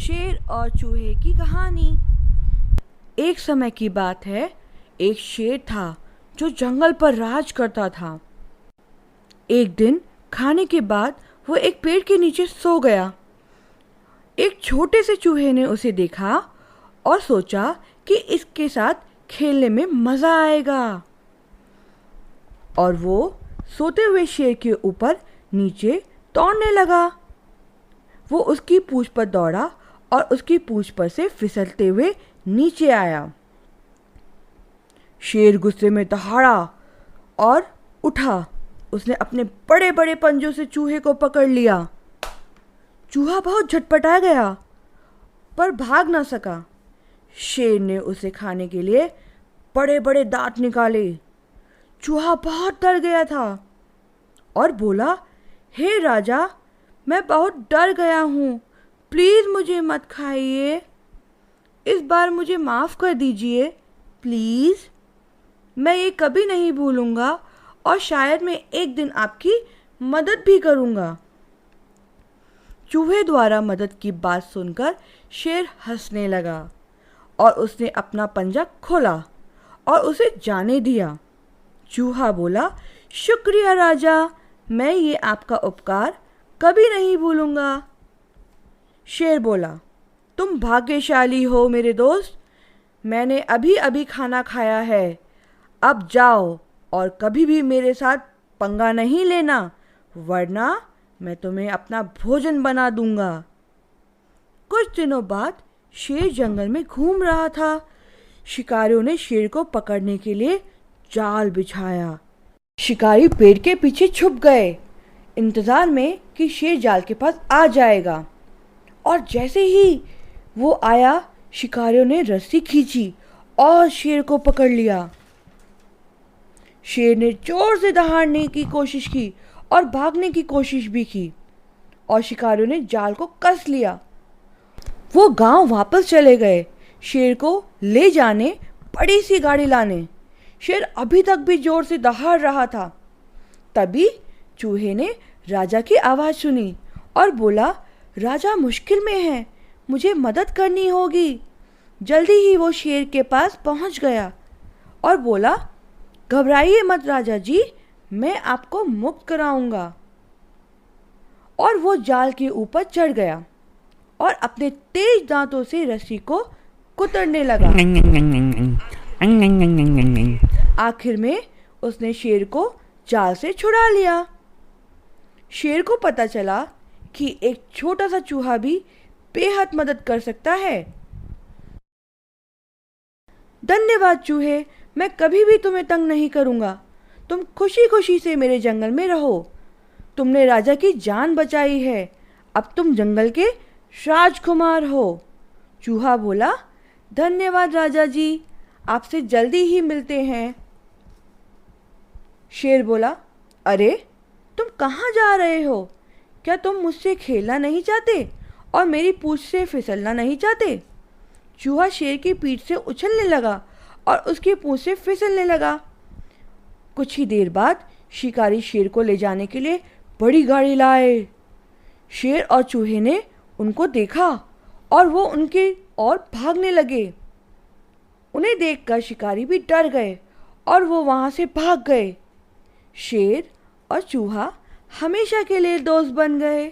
शेर और चूहे की कहानी। एक समय की बात है, एक शेर था जो जंगल पर राज करता था। एक दिन खाने के बाद वो एक पेड़ के नीचे सो गया। एक छोटे से चूहे ने उसे देखा और सोचा कि इसके साथ खेलने में मजा आएगा, और वो सोते हुए शेर के ऊपर नीचे दौड़ने लगा। वो उसकी पूंछ पर दौड़ा और उसकी पूंछ पर से फिसलते हुए नीचे आया। शेर गुस्से में दहाड़ा और उठा। उसने अपने बड़े बड़े पंजों से चूहे को पकड़ लिया। चूहा बहुत झटपटा गया पर भाग ना सका। शेर ने उसे खाने के लिए बड़े बड़े दांत निकाले। चूहा बहुत डर गया था और बोला, हे राजा, मैं बहुत डर गया हूँ, प्लीज़ मुझे मत खाइए। इस बार मुझे माफ़ कर दीजिए प्लीज़। मैं ये कभी नहीं भूलूंगा और शायद मैं एक दिन आपकी मदद भी करूँगा। चूहे द्वारा मदद की बात सुनकर शेर हंसने लगा और उसने अपना पंजा खोला और उसे जाने दिया। चूहा बोला, शुक्रिया राजा, मैं ये आपका उपकार कभी नहीं भूलूंगा। शेर बोला, तुम भाग्यशाली हो मेरे दोस्त, मैंने अभी अभी खाना खाया है। अब जाओ और कभी भी मेरे साथ पंगा नहीं लेना, वरना मैं तुम्हें अपना भोजन बना दूंगा। कुछ दिनों बाद शेर जंगल में घूम रहा था। शिकारियों ने शेर को पकड़ने के लिए जाल बिछाया। शिकारी पेड़ के पीछे छुप गए, इंतजार में कि शेर जाल के पास आ जाएगा। और जैसे ही वो आया, शिकारियों ने रस्सी खींची और शेर को पकड़ लिया। शेर ने जोर से दहाड़ने की कोशिश की और भागने की कोशिश भी की, और शिकारियों ने जाल को कस लिया। वो गांव वापस चले गए, शेर को ले जाने बड़ी सी गाड़ी लाने। शेर अभी तक भी जोर से दहाड़ रहा था। तभी चूहे ने राजा की आवाज़ सुनी और बोला, राजा मुश्किल में है, मुझे मदद करनी होगी। जल्दी ही वो शेर के पास पहुंच गया और बोला, घबराइए मत राजा जी, मैं आपको मुक्त कराऊंगा। और वो जाल के ऊपर चढ़ गया और अपने तेज दांतों से रस्सी को कुतरने लगा। आखिर में उसने शेर को जाल से छुड़ा लिया। शेर को पता चला कि एक छोटा सा चूहा भी बेहद मदद कर सकता है। धन्यवाद चूहे, मैं कभी भी तुम्हें तंग नहीं करूंगा। तुम खुशी खुशी से मेरे जंगल में रहो। तुमने राजा की जान बचाई है, अब तुम जंगल के राजकुमार हो। चूहा बोला, धन्यवाद राजा जी, आपसे जल्दी ही मिलते हैं। शेर बोला, अरे तुम कहाँ जा रहे हो? क्या तुम मुझसे खेलना नहीं चाहते और मेरी पूंछ से फिसलना नहीं चाहते? चूहा शेर की पीठ से उछलने लगा और उसकी पूंछ से फिसलने लगा। कुछ ही देर बाद शिकारी शेर को ले जाने के लिए बड़ी गाड़ी लाए। शेर और चूहे ने उनको देखा और वो उनके और भागने लगे। उन्हें देखकर शिकारी भी डर गए और वो वहाँ से भाग गए। शेर और चूहा हमेशा के लिए दोस्त बन गए।